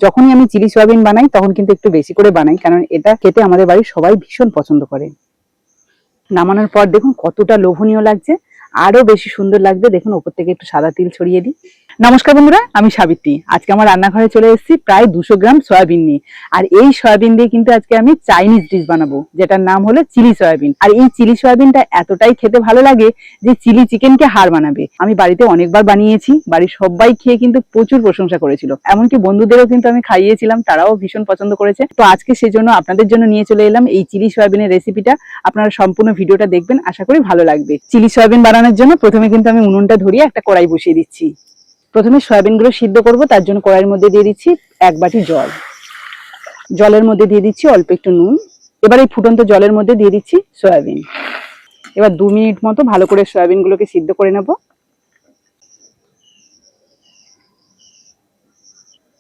যখনই আমি chilli soybean বানাই তখন কিন্তু একটু বেশি করে বানাই, কারণ এটা খেতে আমাদের বাড়ির সবাই ভীষণ পছন্দ করে। নামানোর পর দেখুন কতটা লোভনীয় লাগছে, আরো বেশি সুন্দর লাগবে। দেখুন উপর থেকে একটু সাদা তিল ছড়িয়ে দিই। নমস্কার বন্ধুরা, আমি সাবিত্রী। আজকে আমার রান্নাঘরে চলে এসেছি প্রায় 200 গ্রাম সয়াবিন নিয়ে। আর এই সয়াবিন দিয়ে কিন্তু আজকে আমি চাইনিজ ডিশ বানাবো, যেটার নাম হলো চিলি সয়াবিন। আর এই চিলি সয়াবিনটা এতটাই খেতে ভালো লাগে যে চিলি চিকেনকে হার মানাবে। আমি বাড়িতে অনেকবার বানিয়েছি, বাড়ির সবাই খেয়ে কিন্তু প্রচুর প্রশংসা করেছিল, এমনকি বন্ধুদেরও কিন্তু আমি খাইয়েছিলাম, তারাও ভীষণ পছন্দ করেছে। তো আজকে সেজন্য আপনাদের জন্য নিয়ে চলে এলাম এই চিলি সয়াবিনের রেসিপিটা। আপনারা সম্পূর্ণ ভিডিওটা দেখবেন, আশা করি ভালো লাগবে। চিলি সয়াবিন বানানোর জন্য প্রথমে কিন্তু আমি উনুনটা ধরিয়ে একটা কড়াই বসিয়ে দিচ্ছি। প্রথমে সয়াবিনগুলো সিদ্ধ করব, তার জন্য কড়াইয়ের মধ্যে দিয়ে দিচ্ছি 1 বাটি জল। জলের মধ্যে দিয়ে দিচ্ছি অল্প একটু নুন। এবার এই ফুটন্ত জলের মধ্যে দিয়ে দিচ্ছি সয়াবিন। এবার 2 মিনিট মতো ভালো করে সয়াবিনগুলোকে সিদ্ধ করে নেব।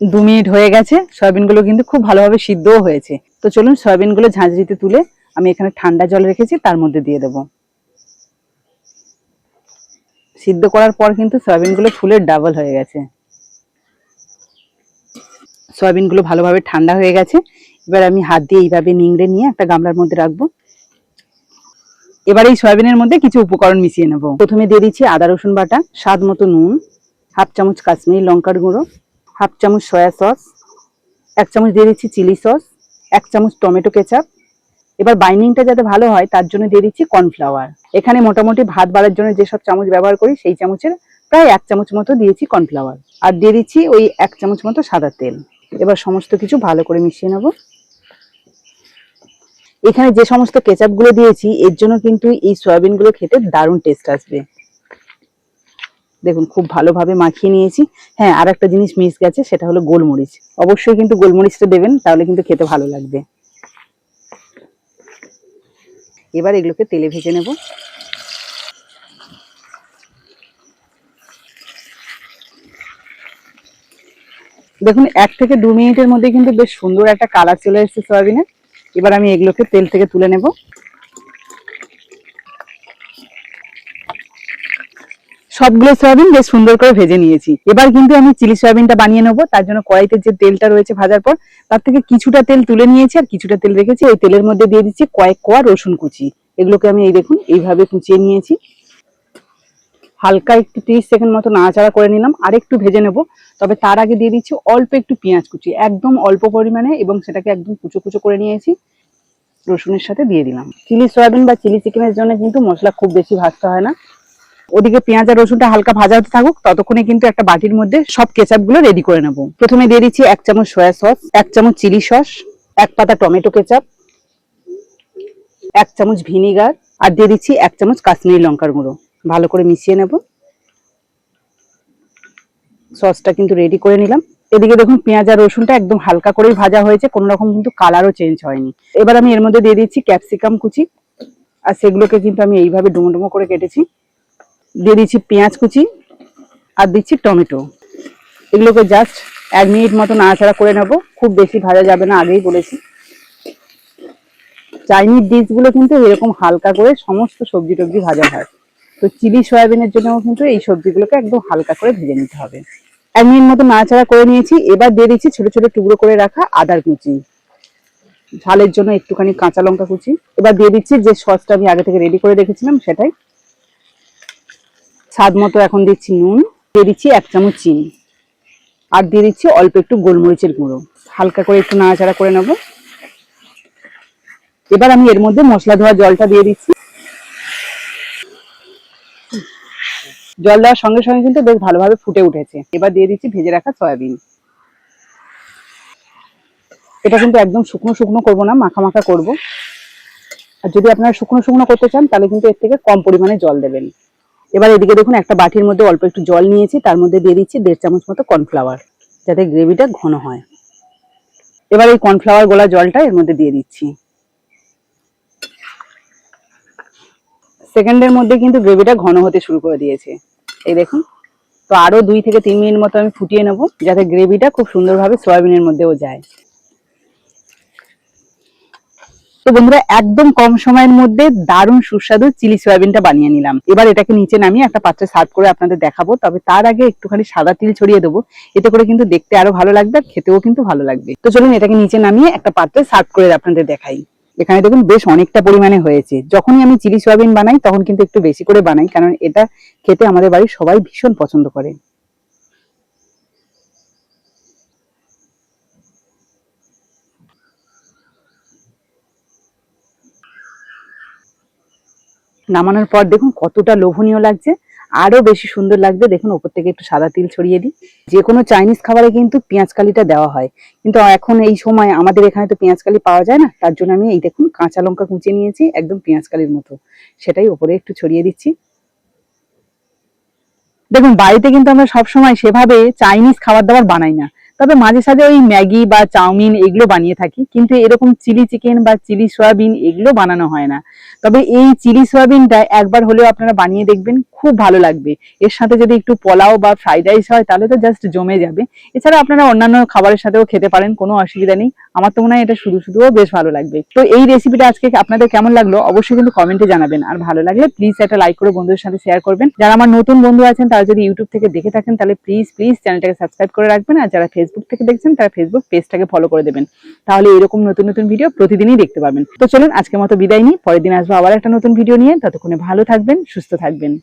2 মিনিট হয়ে গেছে, সয়াবিনগুলো কিন্তু খুব ভালোভাবে সিদ্ধও হয়েছে। তো চলুন সয়াবিনগুলো ঝাঁঝরিতে তুলে আমি এখানে ঠান্ডা জল রেখেছি তার মধ্যে দিয়ে দেব। সিদ্ধ করার পর কিন্তু সয়াবিনগুলো ফুলের ডাবল হয়ে গেছে। সয়াবিনগুলো ভালোভাবে ঠান্ডা হয়ে গেছে। এবার আমি হাত দিয়ে এইভাবে নিংড়ে নিয়ে একটা গামলার মধ্যে রাখবো। এবার এই সয়াবিনের মধ্যে কিছু উপকরণ মিশিয়ে নেব। প্রথমে দিয়ে দিচ্ছি আদা রসুন বাটা, স্বাদ মতো নুন, 1/2 চামচ কাশ্মীরি লঙ্কার গুঁড়ো, 1/2 চামচ সয়া সস, 1 চামচ দিয়ে দিচ্ছি চিলি সস, 1 চামচ টমেটো কেচাপ। এবার বাইন্ডিংটা যাতে ভালো হয় তার জন্য দিয়ে দিচ্ছি কর্নফ্লাওয়ার। এখানে মোটামুটি ভাত বাড়ার জন্য যেসব চামচ ব্যবহার করি সেই চামচের প্রায় 1 চামচ মতো দিয়েছি কর্নফ্লাওয়ার। আর দিয়ে দিচ্ছি ওই 1 চামচ মতো সাদা তেল। এবার সমস্ত কিছু ভালো করে মিশিয়ে নেব। এখানে যে সমস্ত কেচাপ গুলো দিয়েছি এর জন্য কিন্তু এই সয়াবিন গুলো খেতে দারুণ টেস্ট আসবে। দেখুন খুব ভালোভাবে মাখিয়ে নিয়েছি। হ্যাঁ, আর একটা জিনিস মিস গেছে, সেটা হলো গোলমরিচ। অবশ্যই কিন্তু গোলমরিচটা দেবেন, তাহলে কিন্তু খেতে ভালো লাগবে। এবার এগুলোকে তেলে ভেজে নেব। দেখুন 1 থেকে 2 মিনিটের মধ্যে কিন্তু বেশ সুন্দর একটা কালার চলে এসেছে সয়াবিনের। এবার আমি এগুলোকে তেল থেকে তুলে নেব। সবগুলো সয়াবিন বেশ সুন্দর করে ভেজে নিয়েছি। এবার কিন্তু আমি চিলি সয়াবিনটা বানিয়ে নেবো। তার জন্য কড়াইতে যে তেলটা রয়েছে ভাজার পর, তার থেকে কিছুটা তেল তুলে নিয়েছি আর কিছুটা তেল রেখেছি। এই তেলের মধ্যে দিয়ে দিচ্ছি কয়েক কোয়া রসুন কুচি। এগুলোকে আমি এই দেখুন এইভাবে কুচিয়ে নিয়েছি। হালকা একটু 30 সেকেন্ড মতো নাড়াচাড়া করে নিলাম, আর একটু ভেজে নেব। তবে তার আগে দিয়ে দিচ্ছি অল্প একটু পেঁয়াজ কুচি, একদম অল্প পরিমাণে, এবং সেটাকে একদম কুচো কুচো করে নিয়েছি। রসুনের সাথে দিয়ে দিলাম। চিলি সয়াবিন বা চিলি চিকেনের জন্য কিন্তু মশলা খুব বেশি ভাজতে হয় না। ওদিকে পেঁয়াজ আর রসুনটা হালকা ভাজা হতে থাকুক, ততক্ষণে কিন্তু একটা বাটির মধ্যে সব কেচাপ গুলো রেডি করে নেব। প্রথমে দিয়ে দিচ্ছি 1 চামচ সয়া সস, 1 চামচ চিলি সস, 1 পাতা টমেটো কেচাপ, 1 চামচ ভিনিগার, আর দিয়ে দিচ্ছি 1 চামচ কাশ্মীরি লঙ্কার গুঁড়ো। ভালো করে মিশিয়ে নেব। সসটা কিন্তু রেডি করে নিলাম। এদিকে দেখুন পেঁয়াজ আর রসুনটা একদম হালকা করেই ভাজা হয়েছে, কোনো রকম কিন্তু কালারও চেঞ্জ হয়নি। এবার আমি এর মধ্যে দিয়ে দিচ্ছি ক্যাপসিকাম কুচি, আর সেগুলোকে কিন্তু আমি এইভাবে ডুমো ডুমো করে কেটেছি। দিয়ে দিচ্ছি পেঁয়াজ কুচি, আর দিচ্ছি টমেটো। এগুলোকে জাস্ট 1 মিনিট মতো নাড়াচাড়া করে নেব। খুব বেশি ভাজা যাবে না, আগেই বলেছি। চাইনিজ ডিশ গুলো কিন্তু এরকম হালকা করে সমস্ত সবজি টবজি ভাজা হয়। তো চিলি সয়াবিনের জন্য কিন্তু এই সবজিগুলোকে একদম হালকা করে ভেজে নিতে হবে। 1 মিনিট মতো নাড়াচাড়া করে নিয়েছি। এবার দিয়ে দিচ্ছি ছোট ছোট টুকরো করে রাখা আদার কুচি, ঝালের জন্য একটুখানি কাঁচা লঙ্কা কুচি। এবার দিয়ে দিচ্ছি যে সসটা আমি আগে থেকে রেডি করে রেখেছিলাম সেটাই। স্বাদ মতো এখন দিচ্ছি নুন, দিয়ে দিচ্ছি 1 চামচ চিনি, আর দিয়ে দিচ্ছি অল্প একটু গোলমরিচের গুঁড়ো। হালকা করে একটু নাড়াচাড়া করে নেব। এবার আমি এর মধ্যে মশলা ধোয়া জলটা দিয়ে দিচ্ছি। জল দেওয়ার সঙ্গে সঙ্গে কিন্তু বেশ ভালোভাবে ফুটে উঠেছে। এবার দিয়ে দিচ্ছি ভেজে রাখা সয়াবিন। এটা কিন্তু একদম শুকনো শুকনো করবো না, মাখা মাখা করবো। আর যদি আপনারা শুকনো শুকনো করতে চান তাহলে কিন্তু এর থেকে কম পরিমাণে জল দেবেন। এবার এদিকে দেখুন একটা বাটির মধ্যে অল্প একটু জল নিয়েছি, তার মধ্যে দিয়ে দিচ্ছি 1.5 চামচ মতো কর্নফ্লাওয়ার, যাতে গ্রেভিটা ঘন হয়। এবার এই কর্নফ্লাওয়ার গোলা জলটা এর মধ্যে দিয়ে দিচ্ছি। সেকেন্ডের মধ্যে কিন্তু গ্রেভিটা ঘন হতে শুরু করে দিয়েছে, এই দেখুন। তো আরো 2 থেকে 3 মিনিট মতো আমি ফুটিয়ে নেব, যাতে গ্রেভিটা খুব সুন্দরভাবে সয়াবিনের মধ্যেও যায়। তো বন্ধুরা একদম কম সময়ের মধ্যে দারুণ সুস্বাদু চিলি সয়াবিনটা বানিয়ে নিলাম। এবার এটাকে নিচে নামিয়ে একটা পাত্রে সার্ভ করে আপনাদের দেখাবো। তবে তার আগে একটুখানি সাদা তিল ছড়িয়ে দেবো, এতে করে কিন্তু দেখতে আরো ভালো লাগবে আর খেতেও কিন্তু ভালো লাগবে। তো চলুন এটাকে নিচে নামিয়ে একটা পাত্রে সার্ভ করে আপনাদের দেখাই। এখানে দেখুন বেশ অনেকটা পরিমাণে হয়েছে। যখনই আমি চিলি সয়াবিন বানাই তখন কিন্তু একটু বেশি করে বানাই, কারণ এটা খেতে আমাদের বাড়ির সবাই ভীষণ পছন্দ করে। নামানোর পর দেখুন কতটা লোভনীয় লাগছে, আরো বেশি সুন্দর লাগবে। দেখুন ওপর থেকে একটু সাদা তিল ছড়িয়ে দিই। যে কোনো চাইনিজ খাবারে কিন্তু পেঁয়াজ কালিটা দেওয়া হয়, কিন্তু এখন এই সময় আমাদের এখানে তো পেঁয়াজ কালি পাওয়া যায় না, তার জন্য আমি এই দেখুন কাঁচা লঙ্কা কুচিয়ে নিয়েছি একদম পেঁয়াজ কালির মতো, সেটাই ওপরে একটু ছড়িয়ে দিচ্ছি। দেখুন বাড়িতে কিন্তু আমরা সবসময় সেভাবে চাইনিজ খাবার দাবার বানাই না, তবে মাঝে সাঝে ওই ম্যাগি বা চাউমিন এগুলো বানিয়ে থাকি, কিন্তু এরকম চিলি চিকেন বা চিলি সয়াবিন এগুলো বানানো হয় না। তবে এই চিলি সয়াবিনটা একবার হলেও আপনারা বানিয়ে দেখবেন, খুব ভালো লাগবে। এর সাথে যদি একটু পোলাও বা ফ্রাইড রাইস হয় তাহলে তো জাস্ট জমে যাবে। এছাড়া আপনারা অন্যান্য খাবারের সাথেও খেতে পারেন, কোনো অসুবিধা নেই। আমার তো মনে হয় এটা শুধু শুধুও বেশ ভালো লাগবে। তো এই রেসিপিটা আজকে আপনাদের কেমন লাগলো অবশ্যই কিন্তু কমেন্টে জানাবেন, আর ভালো লাগলে প্লিজ একটা লাইক করে বন্ধুদের সাথে শেয়ার করবেন। যারা আমার নতুন বন্ধু আছেন তারা যদি ইউটিউব থেকে দেখে থাকেন তাহলে প্লিজ প্লিজ চ্যানেলটাকে সাবস্ক্রাইব করে রাখবেন, আর যারা ফেসবুক থেকে দেখছেন তারা ফেসবুক পেজটাকে ফলো করে দেবেন, তাহলে এরকম নতুন নতুন ভিডিও প্রতিদিনই দেখতে পাবেন। তো চলুন আজকের মতো বিদায় নিই, পরের দিন আসবো আবার একটা নতুন ভিডিও নিয়ে। ততক্ষণে ভালো থাকবেন, সুস্থ থাকবেন।